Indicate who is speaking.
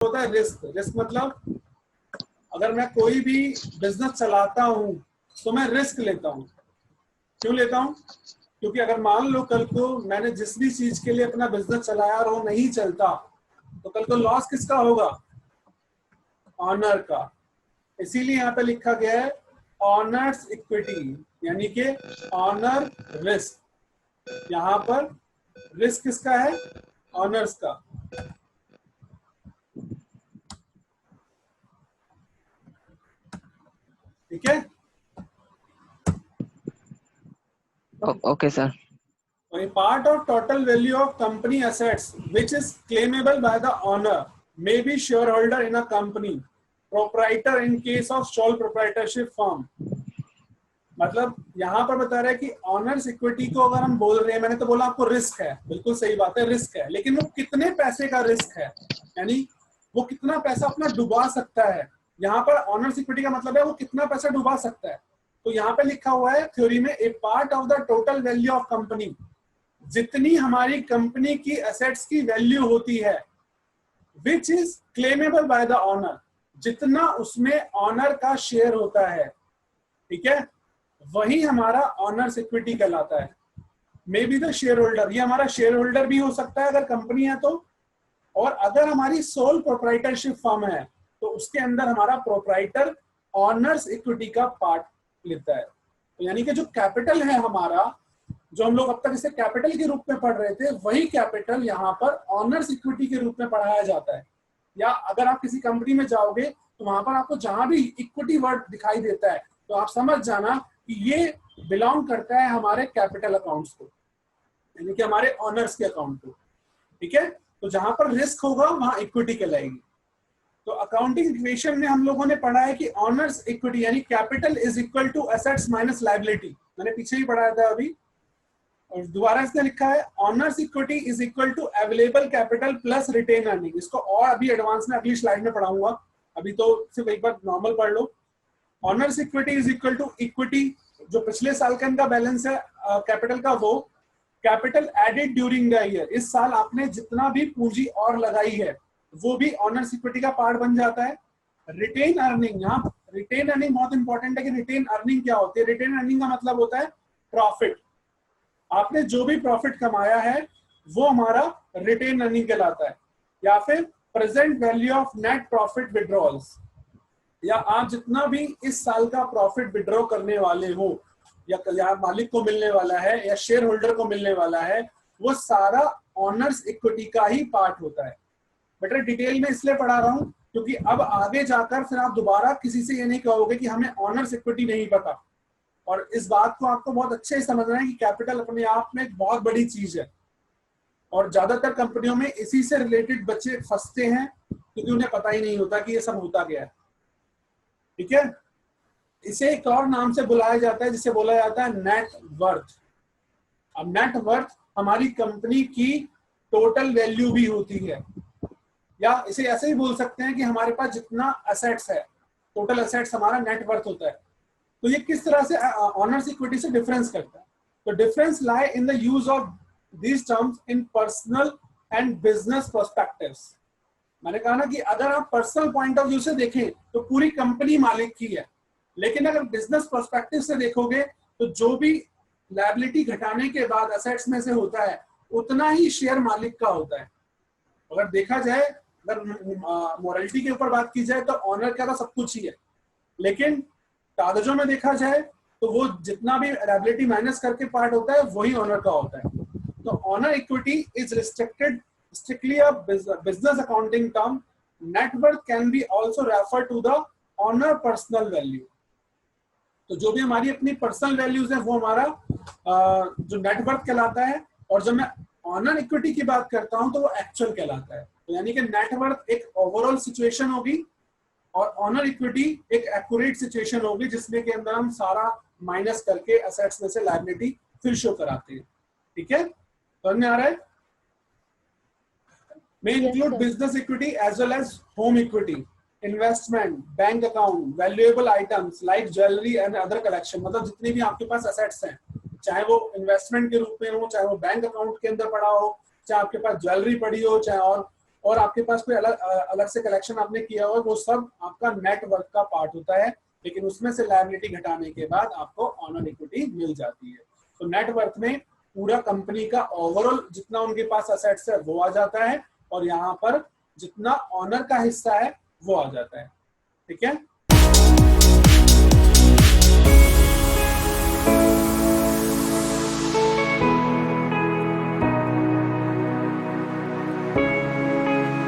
Speaker 1: होता है risk. Risk मतलब अगर मैं कोई भी बिजनेस चलाता हूं तो मैं रिस्क लेता हूं। क्यों लेता हूं? क्योंकि अगर मान लो कल को मैंने जिस भी चीज के लिए अपना बिजनेस चलाया और वो नहीं चलता तो कल को लॉस किसका होगा? ऑनर का। इसीलिए यहाँ पे लिखा गया है ऑनर्स इक्विटी, यानी कि ऑनर रिस्क। यहाँ पर रिस्क किसका है? ऑनर्स का। ठीक है।
Speaker 2: Okay sir.
Speaker 1: A part of total value of company assets which is claimable by the owner may be shareholder in a company, proprietor in case of sole proprietorship firm। मतलब यहाँ पर बता रहा है कि ऑनर्स इक्विटी को अगर हम बोल रहे हैं, मैंने तो बोला आपको रिस्क है, बिल्कुल सही बात है, रिस्क है, लेकिन वो कितने पैसे का रिस्क है, यानी वो कितना पैसा अपना डुबा सकता है। यहाँ पर ऑनर्स इक्विटी का मतलब है वो कितना पैसा डुबा सकता है। तो यहाँ पे लिखा हुआ है थ्योरी में, a part of the total value of company, जितनी हमारी कंपनी की एसेट्स की वैल्यू होती है, which is claimable by the owner, जितना उसमें ऑनर का शेयर होता है, ठीक है, वही हमारा ऑनर्स इक्विटी कहलाता है। May be the share holder, ये हमारा शेयर होल्डर भी हो सकता है अगर कंपनी है तो, और अगर हमारी सोल प्रोप्राइटरशिप फर्म है तो उसके अंदर हमारा प्रोप्राइटर ऑनर्स इक्विटी का पार्ट लेता है। तो यानी कि जो कैपिटल है हमारा, जो हम लोग अब तक इसे कैपिटल के रूप में पढ़ रहे थे, वही कैपिटल यहाँ पर ऑनर्स इक्विटी के रूप में पढ़ाया जाता है। या अगर आप किसी कंपनी में जाओगे तो वहां पर आपको जहां भी इक्विटी वर्ड दिखाई देता है तो आप समझ जाना कि ये बिलोंग करता है हमारे कैपिटल अकाउंट्स को, यानी कि हमारे ऑनर्स के अकाउंट को। ठीक है। तो जहां पर रिस्क होगा वहां इक्विटी कहलाएगी। तो अकाउंटिंग इक्वेशन में हम लोगों ने पढ़ा है कि ऑनर्स इक्विटी यानी capital is equal to assets minus liability, मैंने पीछे ही पढ़ाया था अभी, और दोबारा इसने लिखा है owners equity is equal to available capital plus retain earning. इसको और अभी एडवांस में अगली स्लाइड में पढ़ाऊंगा, अभी तो सिर्फ एक बार नॉर्मल पढ़ लो। Owner's equity is equal to equity, जो पिछले साल का इनका बैलेंस है कैपिटल का, वो capital added during the year, इस साल आपने जितना भी पूंजी और लगाई है वो भी ऑनर्स इक्विटी का पार्ट बन जाता है। रिटेन अर्निंग, यहाँ रिटेन अर्निंग बहुत इंपॉर्टेंट है कि रिटेन अर्निंग क्या होती है। रिटेन अर्निंग का मतलब होता है प्रॉफिट, आपने जो भी प्रॉफिट कमाया है वो हमारा रिटेन अर्निंग कहलाता है। या फिर present value of net profit withdrawals, या आप जितना भी इस साल का प्रॉफिट विड्रॉ करने वाले हो या मालिक को मिलने वाला है या शेयर होल्डर को मिलने वाला है, वो सारा ऑनर्स इक्विटी का ही पार्ट होता है। बेटा डिटेल में इसलिए पढ़ा रहा हूं क्योंकि अब आगे जाकर फिर आप दोबारा किसी से ये नहीं कहोगे कि हमें ऑनर्स इक्विटी नहीं पता। और इस बात को आपको बहुत अच्छे से समझना है कि कैपिटल अपने आप में एक बहुत बड़ी चीज है, और ज्यादातर कंपनियों में इसी से रिलेटेड बच्चे फंसते हैं क्योंकि उन्हें पता ही नहीं होता कि ये सब होता क्या है। ठीक है। इसे एक और नाम से बुलाया जाता है जिसे बोला जाता है नेट वर्थ। अब नेट वर्थ हमारी कंपनी की टोटल वैल्यू भी होती है, या इसे ऐसे ही बोल सकते हैं कि हमारे पास जितना एसेट्स है, टोटल एसेट्स हमारा नेट वर्थ होता है। तो ये किस तरह से ऑनर्स इक्विटी से डिफरेंस करता है? तो difference lie in the use of these terms in personal and business perspectives. मैंने कहा ना कि अगर आप पर्सनल पॉइंट ऑफ व्यू से देखें तो पूरी कंपनी मालिक की है, लेकिन अगर बिजनेस पर्सपेक्टिव से देखोगे तो जो भी लायबिलिटी घटाने के बाद एसेट्स में से होता है उतना ही शेयर मालिक का होता है। अगर देखा जाए, अगर मोरालिटी के ऊपर बात की जाए तो ऑनर का तो सब कुछ ही है, लेकिन कागजों में देखा जाए तो वो जितना भी लायबिलिटी माइनस करके पार्ट होता है वही ऑनर का होता है। तो honour equity is restricted strictly a business accounting term. Net worth can be also referred to the owner personal value. तो जो भी हमारी अपनी पर्सनल वैल्यूज है वो हमारा जो नेटवर्थ कहलाता है, और जब मैं ऑनर इक्विटी की बात करता हूं तो वो एक्चुअल कहलाता है। तो यानी कि नेटवर्थ एक ओवरऑल सिचुएशन होगी और ऑनर इक्विटी एक एक्यूरेट सिचुएशन होगी जिसमें के अंदर हम सारा माइनस करके एसेट्स में से लायबिलिटी फिर शो कराते हैं। ठीक है, समझ में आ रहा है? May include business equity as well as home equity, investment, bank account, valuable items like jewelry and other collection। मतलब जितनी भी आपके पास assets हैं, चाहे वो इन्वेस्टमेंट के रूप में हो, चाहे वो बैंक अकाउंट के अंदर पड़ा हो, चाहे आपके पास ज्वेलरी पड़ी हो, चाहे और और आपके पास कोई अलग अलग से कलेक्शन आपने किया हुआ, वो सब आपका नेटवर्क का पार्ट होता है, लेकिन उसमें से लायबिलिटी घटाने के बाद आपको ऑनर इक्विटी मिल जाती है। तो नेटवर्क में पूरा कंपनी का ओवरऑल जितना उनके पास असेट्स है वो आ जाता है, और यहाँ पर जितना ऑनर का हिस्सा है वो आ जाता है। ठीक है।